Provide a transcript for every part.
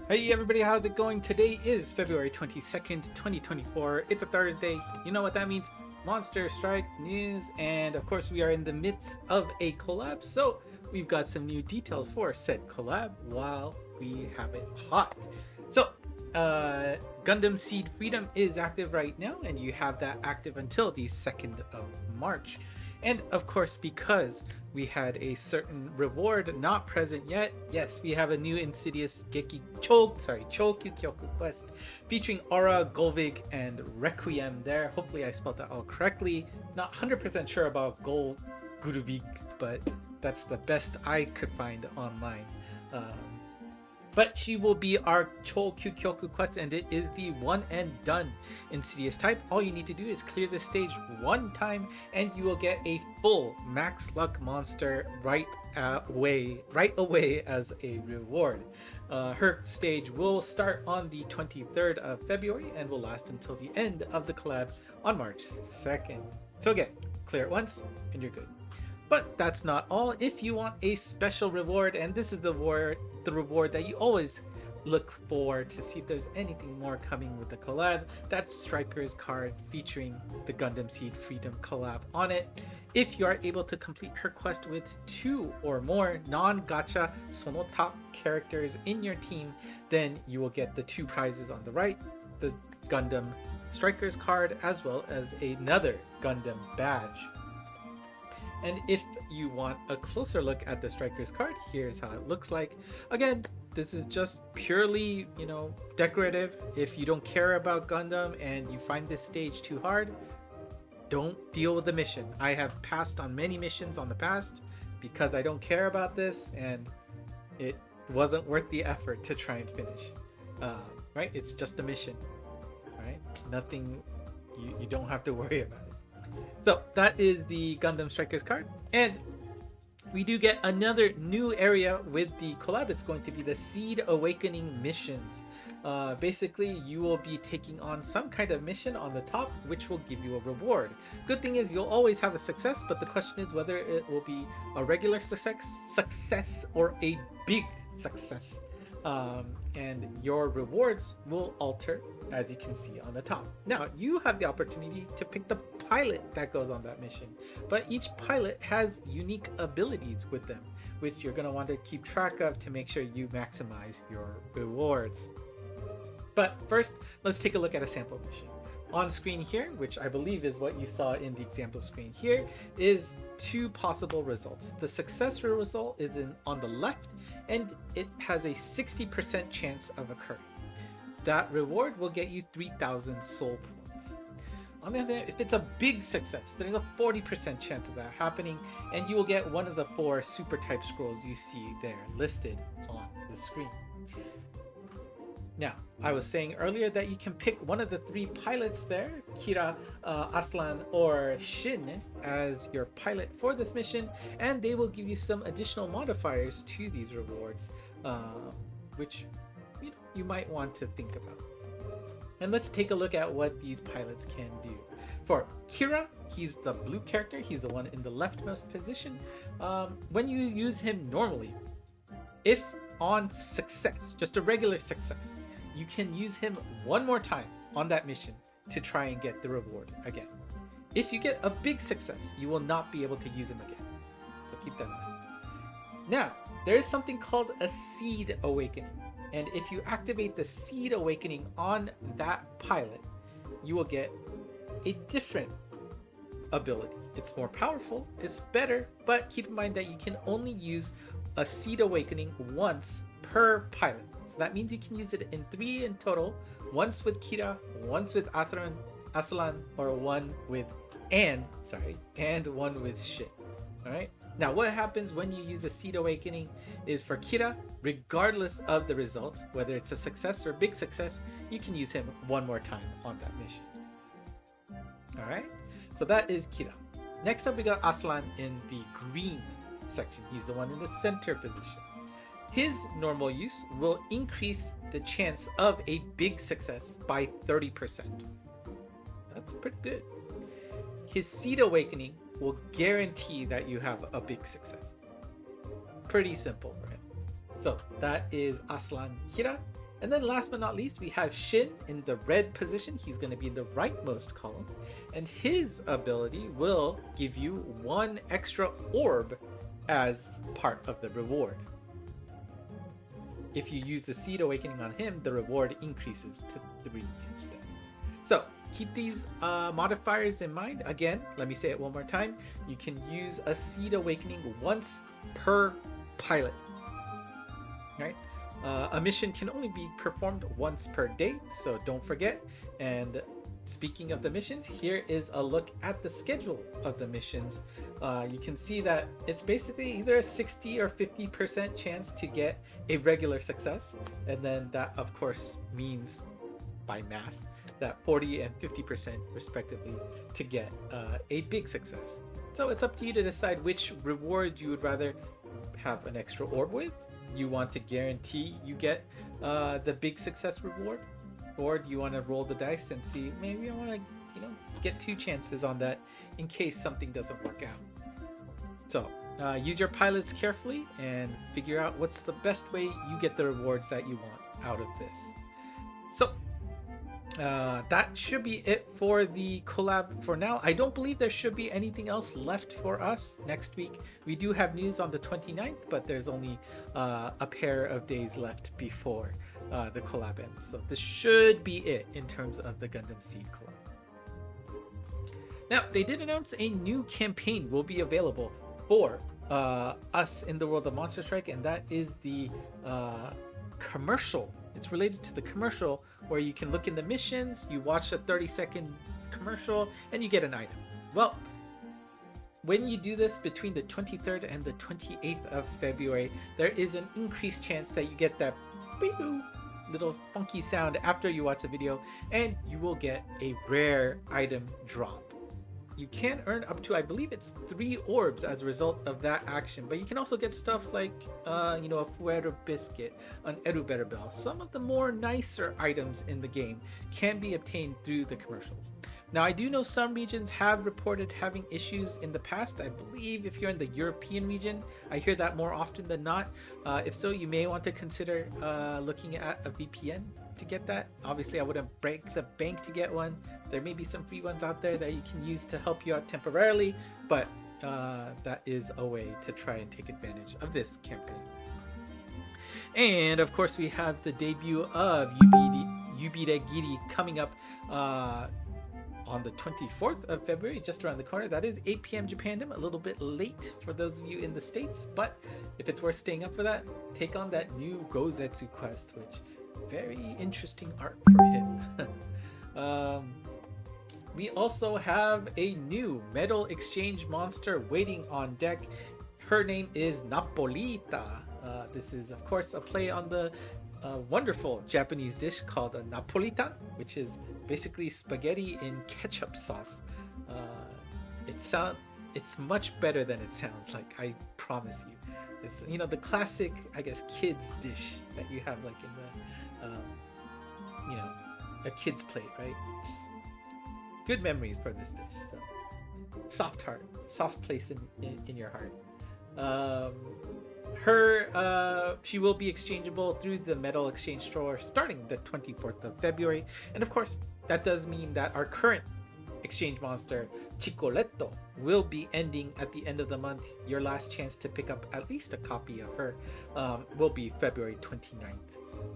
Hey everybody, how's it going? Today is February 22nd, 2024. It's a Thursday. You know what that means? Monster Strike news, and of course we are in the midst of a collab, so we've got some new details for said collab while we have it hot. So, Gundam Seed Freedom is active right now, and you have that active until the 2nd of March. And of course, because we had a certain reward not present yet, yes, we have a new Insidious Chokyukyoku quest featuring Aura, Gullveig, and Requiem there. Hopefully I spelled that all correctly. Not 100% sure about Gullveig, but that's the best I could find online. But she will be our Chokyukyoku quest, and it is the one and done Insidious type. All you need to do is clear the stage one time, and you will get a full max luck monster right away as a reward. Her stage will start on the 23rd of February and will last until the end of the collab on March 2nd. So again, clear it once and you're good. But that's not all. If you want a special reward, and this is the reward that you always look for to see if there's anything more coming with the collab, that's Striker's card featuring the Gundam Seed Freedom collab on it. If you are able to complete her quest with 2 or more non-gacha Sono top characters in your team, then you will get the 2 prizes on the right, the Gundam Striker's card, as well as another Gundam badge. And if you want a closer look at the Striker's card, here's how it looks like. Again, this is just purely, decorative. If you don't care about Gundam and you find this stage too hard, don't deal with the mission. I have passed on many missions on the past because I don't care about this and it wasn't worth the effort to try and finish. Right? It's just a mission. Right? Nothing, you don't have to worry about it. So that is the Gundam Striker's card, and we do get another new area with the collab. It's going to be the Seed Awakening missions. Basically, you will be taking on some kind of mission on the top, which will give you a reward. Good thing is you'll always have a success, but the question is whether it will be a regular success or a big success. And your rewards will alter, as you can see on the top. Now, you have the opportunity to pick the pilot that goes on that mission, but each pilot has unique abilities with them, which you're going to want to keep track of to make sure you maximize your rewards. But first, let's take a look at a sample mission. On screen here, which I believe is what you saw in the example screen here, is 2 possible results. The successful result is on the left, and it has a 60% chance of occurring. That reward will get you 3,000 soul points. On the other hand, if it's a big success, there's a 40% chance of that happening, and you will get one of the 4 super type scrolls you see there listed on the screen. Now, I was saying earlier that you can pick one of the 3 pilots there, Kira, Aslan, or Shin, as your pilot for this mission, and they will give you some additional modifiers to these rewards, which you might want to think about. And let's take a look at what these pilots can do. For Kira, he's the blue character, he's the one in the leftmost position. When you use him normally, if on success, just a regular success, you can use him one more time on that mission to try and get the reward again. If you get a big success, you will not be able to use him again. So keep that in mind. Now, there is something called a Seed Awakening. And if you activate the Seed Awakening on that pilot, you will get a different ability. It's more powerful, it's better, but keep in mind that you can only use a Seed Awakening once per pilot. So that means you can use it in 3 in total, once with Kira, once with Aslan, or one with and one with Shin. Alright? Now what happens when you use a Seed Awakening is for Kira, regardless of the result, whether it's a success or big success, you can use him one more time on that mission. Alright? So that is Kira. Next up we got Aslan in the green section. He's the one in the center position. His normal use will increase the chance of a big success by 30%. That's pretty good. His Seed Awakening will guarantee that you have a big success. Pretty simple for him. So that is Aslan Kira. And then last but not least, we have Shin in the red position. He's going to be in the rightmost column. And his ability will give you 1 extra orb as part of the reward. If you use the Seed Awakening on him, the reward increases to 3 instead. So keep these modifiers in mind. Again, let me say it one more time. You can use a Seed Awakening once per pilot. Right? A mission can only be performed once per day, so don't forget. And speaking of the missions, here is a look at the schedule of the missions. You can see that it's basically either a 60 or 50% chance to get a regular success, and then that of course means by math that 40 and 50% respectively to get a big success. So it's up to you to decide which reward you would rather have an extra orb with. You want to guarantee you get the big success reward, or do you want to roll the dice and see, maybe I want to get 2 chances on that in case something doesn't work out. So use your pilots carefully and figure out what's the best way you get the rewards that you want out of this. So that should be it for the collab for now. I don't believe there should be anything else left for us next week. We do have news on the 29th, but there's only a pair of days left before the collab ends. So this should be it in terms of the Gundam Seed collab. Now, they did announce a new campaign will be available for us in the world of Monster Strike, and that is the commercial. It's related to the commercial where you can look in the missions, you watch a 30-second commercial, and you get an item. Well, when you do this between the 23rd and the 28th of February, there is an increased chance that you get that little funky sound after you watch the video, and you will get a rare item drop. You can earn up to, I believe it's 3 orbs as a result of that action, but you can also get stuff like, a Fuero Biscuit, an Eruberu Bell. Some of the more nicer items in the game can be obtained through the commercials. Now, I do know some regions have reported having issues in the past. I believe if you're in the European region, I hear that more often than not. If so, you may want to consider looking at a VPN to get that. Obviously, I wouldn't break the bank to get one. There may be some free ones out there that you can use to help you out temporarily, but that is a way to try and take advantage of this campaign. And of course, we have the debut of Yubiregiri coming up on the 24th of February, just around the corner. That is 8 p.m. Japan time, a little bit late for those of you in the States, but if it's worth staying up for that, take on that new Gozetsu quest, which very interesting art for him. We also have a new metal exchange monster waiting on deck. Her name is Nappoliita. This is of course a play on the wonderful Japanese dish called a Nappoliita, which is basically spaghetti in ketchup sauce. It's much better than it sounds like, I promise you. It's the classic, I guess, kids dish that you have like in the a kid's plate, right? It's just good memories for this dish. So soft heart, soft place in your heart. She will be exchangeable through the metal exchange store starting the 24th of February, and of course that does mean that our current exchange monster Chikoletto will be ending at the end of the month. Your last chance to pick up at least a copy of her will be February 29th,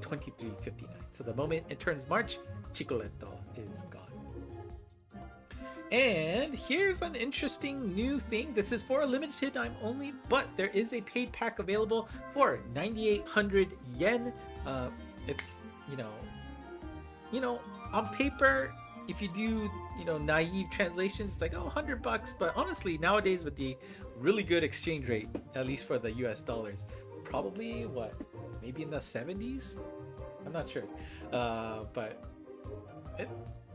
2359. So the moment it turns March, Chikoletto is gone. And here's an interesting new thing. This is for a limited time only, but there is a paid pack available for 9,800 yen. It's on paper, if you do naive translations, it's like, oh, $100, but honestly nowadays with the really good exchange rate, at least for the US dollars, probably maybe in the 70s. I'm not sure, but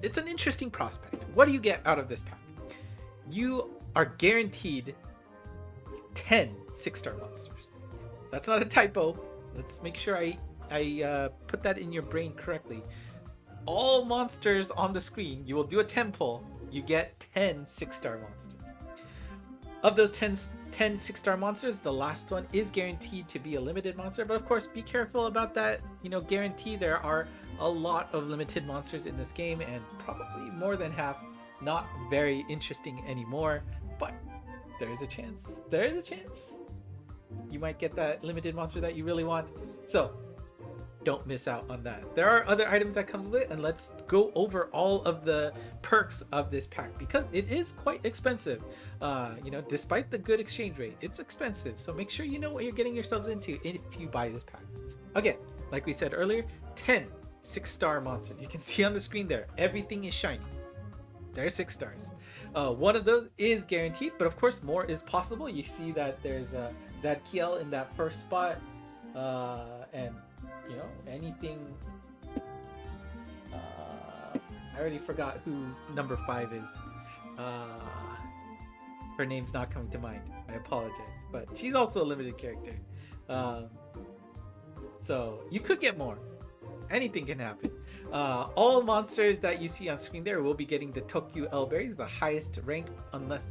it's an interesting prospect. What do you get out of this pack? You are guaranteed 10 6-star monsters. That's not a typo. Let's make sure I put that in your brain correctly. All monsters on the screen, you will do a 10 pull, you get 10 6-star monsters. Of those 10 10 6-star monsters. The last one is guaranteed to be a limited monster, but of course be careful about that, guarantee. There are a lot of limited monsters in this game, and probably more than half not very interesting anymore, but there is a chance. You might get that limited monster that you really want. So don't miss out on that. There are other items that come with it, and let's go over all of the perks of this pack, because it is quite expensive. Despite the good exchange rate, it's expensive. So make sure you know what you're getting yourselves into if you buy this pack. Again, like we said earlier, 10 6-star monsters. You can see on the screen there, everything is shiny. There are 6 stars. One of those is guaranteed, but of course more is possible. You see that there's a Zadkiel in that first spot, and anything. I already forgot who number 5 is. Her name's not coming to mind. I apologize, but she's also a limited character. So you could get more. Anything can happen. All monsters that you see on screen there will be getting the Tokyu L berries, the highest rank, unless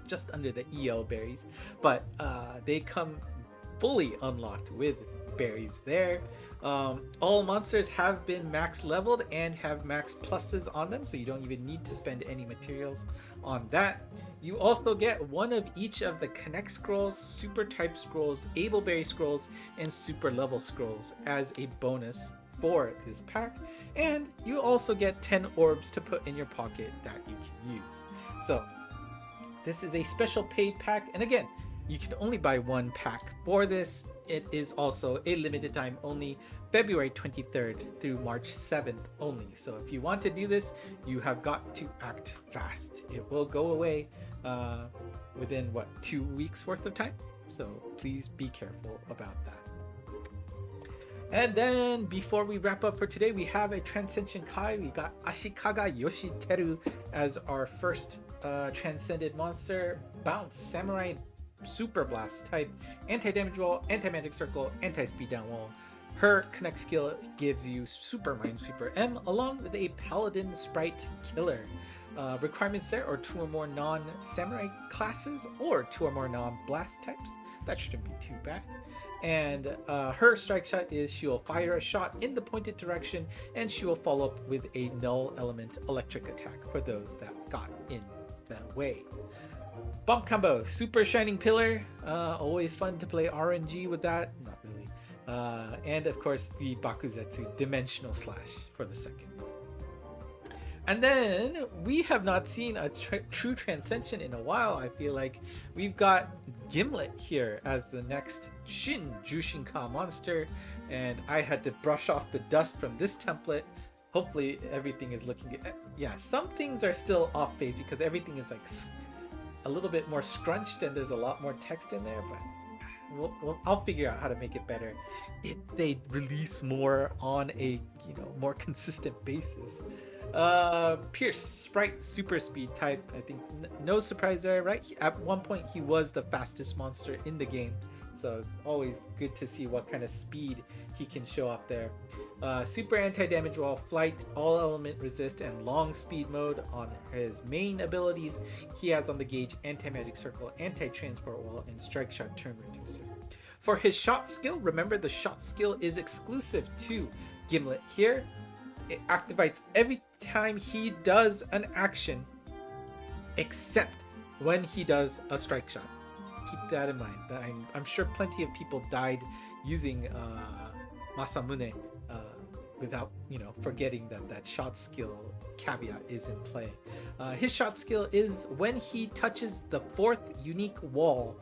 just under the EL berries, but they come fully unlocked with berries there. All monsters have been max leveled and have max pluses on them, so you don't even need to spend any materials on that. You also get one of each of the Connect scrolls, Super Type scrolls, Able Berry scrolls, and Super Level scrolls as a bonus for this pack, and you also get 10 orbs to put in your pocket that you can use. So this is a special paid pack, and again, you can only buy one pack for this. It is also a limited time only, February 23rd through March 7th only. So if you want to do this, you have got to act fast. It will go away within 2 weeks worth of time, so please be careful about that. And then before we wrap up for today, we have a Transcension Kai. We got Ashikaga Yoshiteru as our first transcended monster. Bounce, Samurai, Super Blast type, anti-damage wall, anti-magic circle, anti-speed down wall. Her connect skill gives you Super Minesweeper M along with a Paladin Sprite Killer. Requirements there are 2 or more non-samurai classes or 2 or more non-blast types. That shouldn't be too bad. And her strike shot is she will fire a shot in the pointed direction, and she will follow up with a null element electric attack for those that got in the way. Bump combo, Super Shining Pillar. Always fun to play RNG with that. Not really. And of course the Bakuzetsu Dimensional Slash for the second. And then we have not seen a true Transcension in a while. I feel like we've got Gimlet here as the next Shin Jushinka monster, and I had to brush off the dust from this template. Hopefully everything is looking good. Yeah, some things are still off base because everything is like a little bit more scrunched and there's a lot more text in there, but I'll figure out how to make it better if they release more on a more consistent basis. Pierce, Sprite, Super Speed type. I think no surprise there, right? At one point he was the fastest monster in the game, so always good to see what kind of speed he can show up there. Super anti-damage wall, flight, all element resist, and long speed mode on his main abilities. He has on the gauge anti-magic circle, anti-transport wall, and strike shot turn reducer. For his shot skill, remember the shot skill is exclusive to Gimlet here. It activates every time he does an action except when he does a strike shot. Keep that in mind. I'm sure plenty of people died using Masamune without forgetting that shot skill caveat is in play. His shot skill is when he touches the 4th unique wall,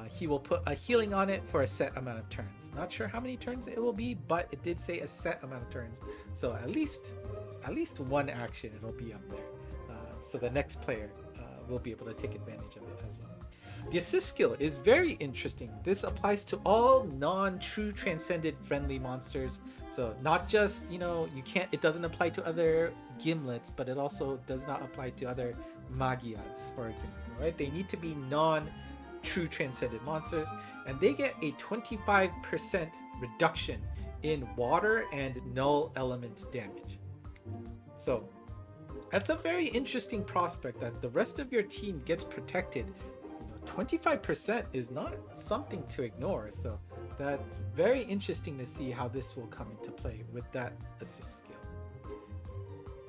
he will put a healing on it for a set amount of turns. Not sure how many turns it will be, but it did say a set amount of turns, so at least one action it'll be up there, so the next player will be able to take advantage of it as well. The assist skill is very interesting. This applies to all non-true transcended friendly monsters, so not just it doesn't apply to other Gimlets, but it also does not apply to other Magias, for example, right? They need to be non-true transcended monsters, and they get a 25% reduction in water and null element damage. So that's a very interesting prospect, that the rest of your team gets protected 25% is not something to ignore. So that's very interesting to see how this will come into play with that assist skill.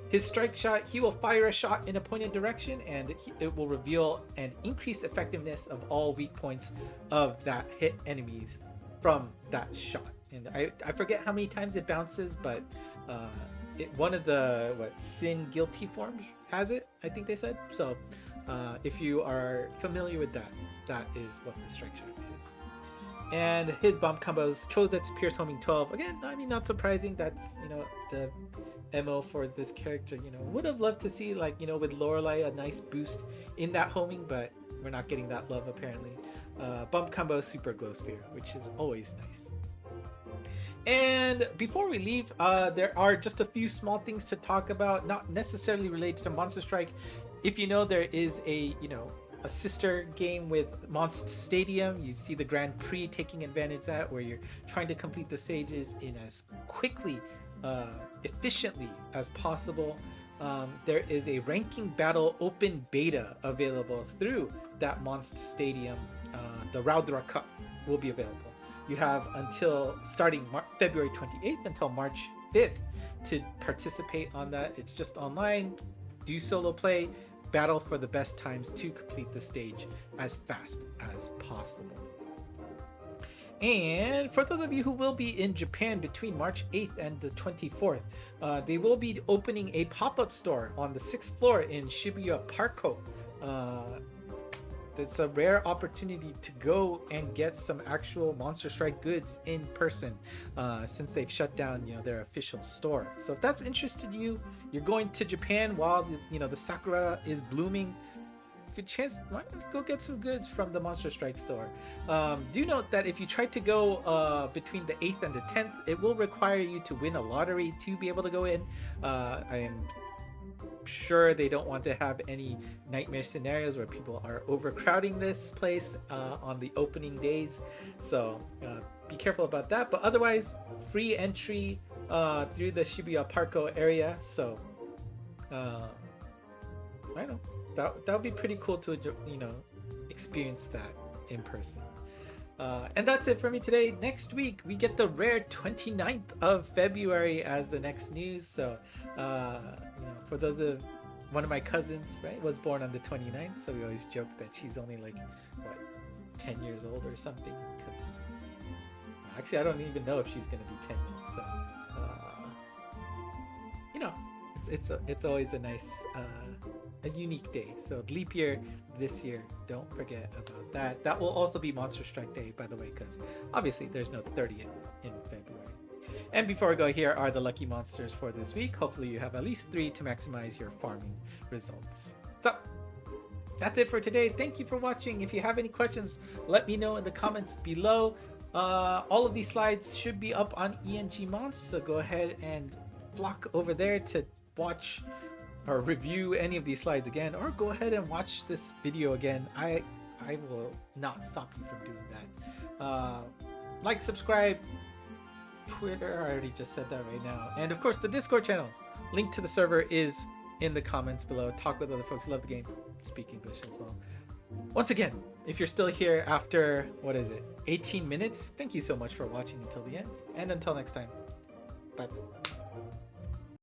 His strike shot, he will fire a shot in a pointed direction, and it will reveal and increase effectiveness of all weak points of that hit enemies from that shot. And I forget how many times it bounces, but one of the sin guilty forms has it, I think they said. So if you are familiar with that, that is what the strike shot is. And his bomb combos, Chozetsu, Pierce, homing 12. Again, I mean, not surprising. That's, the MO for this character. Would have loved to see, like, with Lorelei, a nice boost in that homing, but we're not getting that love apparently. Bump combo, Super Glow Sphere, which is always nice. And before we leave, there are just a few small things to talk about, not necessarily related to Monster Strike. If you know, there is a sister game with Monst Stadium. You see the Grand Prix taking advantage of that, where you're trying to complete the stages in as quickly, efficiently as possible. There is a ranking battle open beta available through that Monst Stadium. The Raudra Cup will be available. You have until starting February 28th until March 5th to participate on that. It's just online, do solo play, battle for the best times to complete the stage as fast as possible. And for those of you who will be in Japan between March 8th and the 24th, they will be opening a pop-up store on the 6th floor in Shibuya Parko. It's a rare opportunity to go and get some actual Monster Strike goods in person, since they've shut down, their official store. So if that's interested you, you're going to Japan while the sakura is blooming, good chance, why not go get some goods from the Monster Strike store. Do note that if you try to go between the 8th and the 10th, it will require you to win a lottery to be able to go in. I am sure they don't want to have any nightmare scenarios where people are overcrowding this place on the opening days, so be careful about that. But otherwise, free entry through the Shibuya Parko area, so I don't know, that would be pretty cool to experience that in person. And that's it for me today. Next week we get the rare 29th of February as the next news. So for those of one of my cousins, right, was born on the 29th, so we always joke that she's only like 10 years old or something, because actually I don't even know if she's gonna be 10 yet. So it's always a nice a unique day. So leap year this year, don't forget about that. That will also be Monster Strike Day, by the way, because obviously there's no 30th in February. And before we go, here are the lucky monsters for this week. Hopefully you have at least 3 to maximize your farming results. So that's it for today. Thank you for watching. If you have any questions, let me know in the comments below. All of these slides should be up on ENG Monst, so go ahead and flock over there to watch or review any of these slides again, or go ahead and watch this video again. I will not stop you from doing that. Like, subscribe, Twitter, I already just said that right now, and of course the Discord channel. Link to the server is in the comments below. Talk with other folks who love the game, speak English as well. Once again, if you're still here after 18 minutes, thank you so much for watching until the end, and until next time, bye.